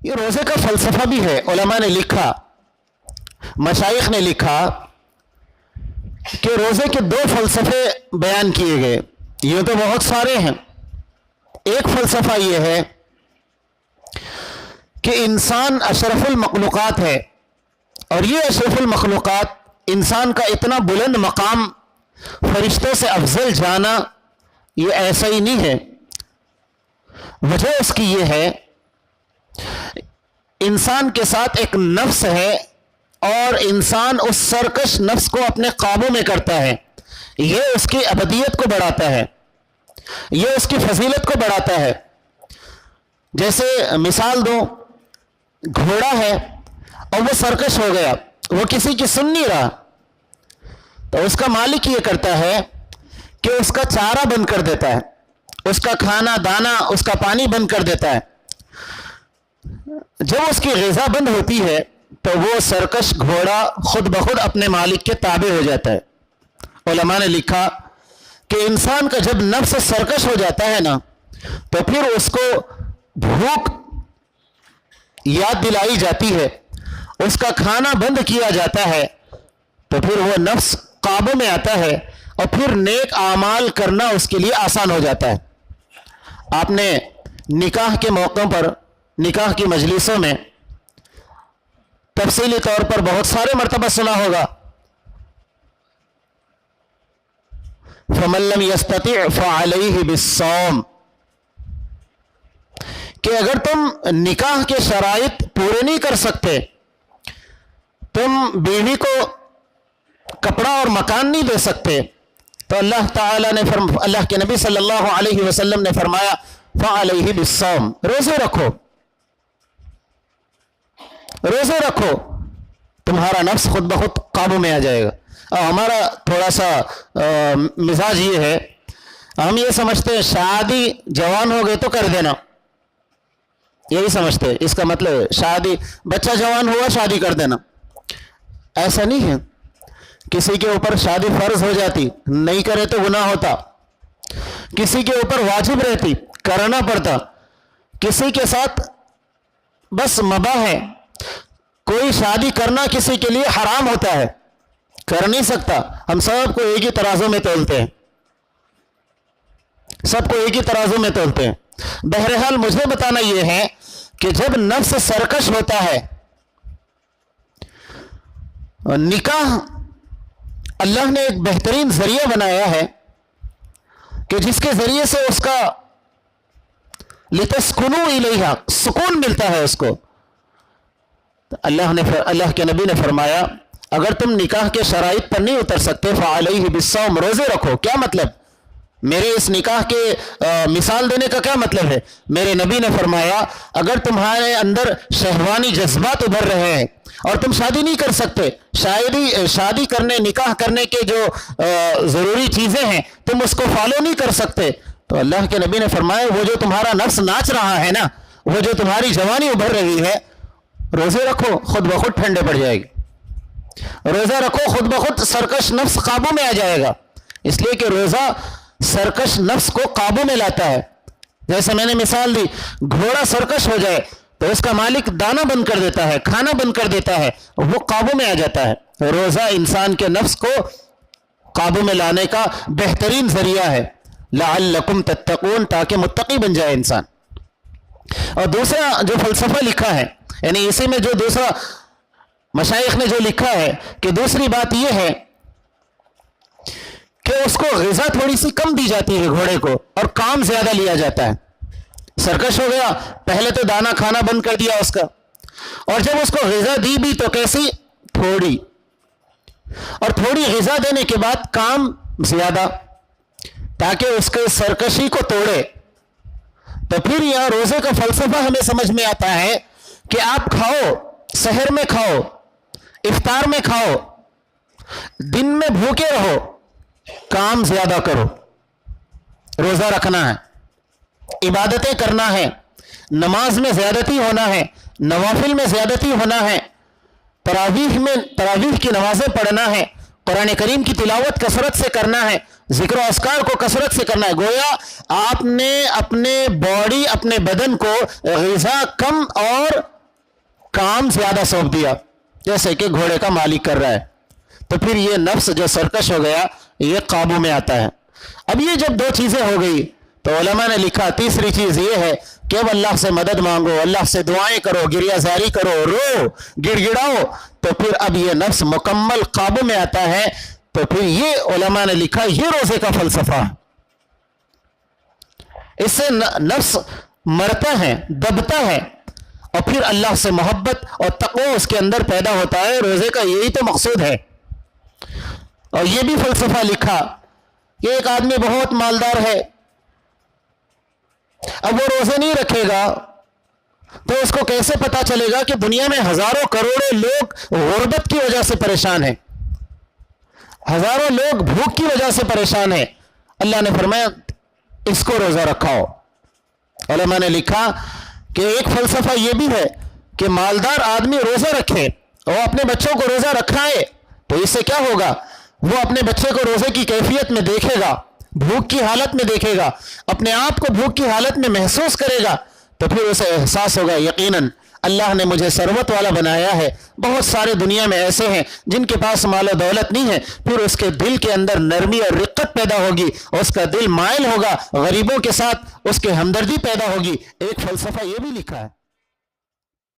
یہ روزے کا فلسفہ بھی ہے. علماء نے لکھا, مشائخ نے لکھا کہ روزے کے دو فلسفے بیان کیے گئے. یہ تو بہت سارے ہیں. ایک فلسفہ یہ ہے کہ انسان اشرف المخلوقات ہے, اور یہ اشرف المخلوقات انسان کا اتنا بلند مقام, فرشتوں سے افضل جانا, یہ ایسا ہی نہیں ہے. وجہ اس کی یہ ہے, انسان کے ساتھ ایک نفس ہے, اور انسان اس سرکش نفس کو اپنے قابو میں کرتا ہے. یہ اس کی ابدیت کو بڑھاتا ہے, یہ اس کی فضیلت کو بڑھاتا ہے. جیسے مثال دوں, گھوڑا ہے اور وہ سرکش ہو گیا, وہ کسی کی سن نہیں رہا, تو اس کا مالک یہ کرتا ہے کہ اس کا چارہ بند کر دیتا ہے, اس کا کھانا دانا, اس کا پانی بند کر دیتا ہے. جب اس کی غذا بند ہوتی ہے تو وہ سرکش گھوڑا خود بخود اپنے مالک کے تابع ہو جاتا ہے. علماء نے لکھا کہ انسان کا جب نفس سرکش ہو جاتا ہے نا, تو پھر اس کو بھوک یاد دلائی جاتی ہے, اس کا کھانا بند کیا جاتا ہے, تو پھر وہ نفس قابو میں آتا ہے, اور پھر نیک اعمال کرنا اس کے لیے آسان ہو جاتا ہے. آپ نے نکاح کے موقعوں پر, نکاح کی مجلسوں میں تفصیلی طور پر بہت سارے مرتبہ سنا ہوگا, فَمَن لَّمْ يَسْتَطِعْ فَعَلَيْهِ بِالصَّوْمِ, کہ اگر تم نکاح کے شرائط پورے نہیں کر سکتے, تم بیوی کو کپڑا اور مکان نہیں دے سکتے, تو اللہ تعالیٰ نے اللہ کے نبی صلی اللہ علیہ وسلم نے فرمایا فَعَلَيْهِ بِالصَّوْمِ, روزے رکھو, روزے رکھو, تمہارا نفس خود بخود قابو میں آ جائے گا. ہمارا تھوڑا سا مزاج یہ ہے, ہم یہ سمجھتے ہیں شادی جوان ہو گئے تو کر دینا, یہی سمجھتے ہیں. اس کا مطلب شادی, بچہ جوان ہوا شادی کر دینا. ایسا نہیں ہے. کسی کے اوپر شادی فرض ہو جاتی, نہیں کرے تو گناہ ہوتا. کسی کے اوپر واجب رہتی, کرنا پڑتا. کسی کے ساتھ بس مباح ہے, کوئی شادی کرنا کسی کے لیے حرام ہوتا ہے, کر نہیں سکتا. ہم سب کو ایک ہی ترازو میں تولتے ہیں, سب کو ایک ہی ترازو میں تولتے ہیں. بہرحال مجھے بتانا یہ ہے کہ جب نفس سرکش ہوتا ہے, نکاح اللہ نے ایک بہترین ذریعہ بنایا ہے کہ جس کے ذریعے سے اس کا لِتَسْكُنُوا إِلَيْهَا, سکون ملتا ہے اس کو. اللہ کے نبی نے فرمایا اگر تم نکاح کے شرائط پر نہیں اتر سکتے فَعَلَيْهِ بِالصَّوْمِ, روزے رکھو. کیا مطلب؟ میرے اس نکاح کے مثال دینے کا کیا مطلب ہے؟ میرے نبی نے فرمایا اگر تمہارے اندر شہوانی جذبات ابھر رہے ہیں اور تم شادی نہیں کر سکتے, شادی کرنے, نکاح کرنے کے جو ضروری چیزیں ہیں تم اس کو فالو نہیں کر سکتے, تو اللہ کے نبی نے فرمایا وہ جو تمہارا نفس ناچ رہا ہے نا, وہ جو تمہاری جوانی ابھر رہی ہے, روزے رکھو, خود بخود ٹھنڈے پڑ جائے گی. روزہ رکھو, خود بخود سرکش نفس قابو میں آ جائے گا. اس لیے کہ روزہ سرکش نفس کو قابو میں لاتا ہے. جیسے میں نے مثال دی, گھوڑا سرکش ہو جائے تو اس کا مالک دانا بند کر دیتا ہے, کھانا بند کر دیتا ہے, وہ قابو میں آ جاتا ہے. روزہ انسان کے نفس کو قابو میں لانے کا بہترین ذریعہ ہے, لعلکم تتقون, تاکہ متقی بن جائے انسان. اور دوسرا جو فلسفہ لکھا ہے, یعنی اسی میں جو دوسرا مشائخ نے جو لکھا ہے کہ دوسری بات یہ ہے کہ اس کو غذا تھوڑی سی کم دی جاتی ہے گھوڑے کو, اور کام زیادہ لیا جاتا ہے. سرکش ہو گیا, پہلے تو دانا کھانا بند کر دیا اس کا, اور جب اس کو غذا دی بھی تو کیسی, تھوڑی, اور تھوڑی غذا دینے کے بعد کام زیادہ, تاکہ اس کے سرکشی کو توڑے. تو پھر یہاں روزے کا فلسفہ ہمیں سمجھ میں آتا ہے کہ آپ کھاؤ, سحر میں کھاؤ, افطار میں کھاؤ, دن میں بھوکے رہو, کام زیادہ کرو. روزہ رکھنا ہے, عبادتیں کرنا ہے, نماز میں زیادتی ہونا ہے, نوافل میں زیادتی ہونا ہے, تراویح کی نمازیں پڑھنا ہے, قرآن کریم کی تلاوت کثرت سے کرنا ہے, ذکر و اذکار کو کثرت سے کرنا ہے. گویا آپ نے اپنے باڈی, اپنے بدن کو غذا کم اور کام زیادہ سونپ دیا, جیسے کہ گھوڑے کا مالک کر رہا ہے. تو پھر یہ نفس جو سرکش ہو گیا یہ قابو میں آتا ہے. اب یہ جب 2 چیزیں ہو گئی تو علماء نے لکھا تیسری چیز یہ ہے کہ اب اللہ سے مدد مانگو, اللہ سے دعائیں کرو, گریہ زاری کرو, رو, گڑ گڑاؤ. تو پھر اب یہ نفس مکمل قابو میں آتا ہے. تو پھر یہ علماء نے لکھا یہ روزے کا فلسفہ. اس سے نفس مرتا ہے, دبتا ہے, اور پھر اللہ سے محبت اور تقوی اس کے اندر پیدا ہوتا ہے. روزے کا یہی تو مقصود ہے. اور یہ بھی فلسفہ لکھا کہ ایک آدمی بہت مالدار ہے, اب وہ روزے نہیں رکھے گا تو اس کو کیسے پتا چلے گا کہ دنیا میں ہزاروں کروڑوں لوگ غربت کی وجہ سے پریشان ہیں, ہزاروں لوگ بھوک کی وجہ سے پریشان ہیں. اللہ نے فرمایا اس کو روزہ رکھاؤ. علماء نے لکھا کہ ایک فلسفہ یہ بھی ہے کہ مالدار آدمی روزہ رکھے اور اپنے بچوں کو روزہ رکھائے تو اس سے کیا ہوگا, وہ اپنے بچے کو روزے کی کیفیت میں دیکھے گا, بھوک کی حالت میں دیکھے گا, اپنے آپ کو بھوک کی حالت میں محسوس کرے گا. تو پھر اسے احساس ہوگا یقیناً اللہ نے مجھے ثروت والا بنایا ہے. بہت سارے دنیا میں ایسے ہیں جن کے پاس مال و دولت نہیں ہے. پھر اس کے دل کے اندر نرمی اور رقت پیدا ہوگی, اس کا دل مائل ہوگا غریبوں کے ساتھ, اس کے ہمدردی پیدا ہوگی. ایک فلسفہ یہ بھی لکھا ہے.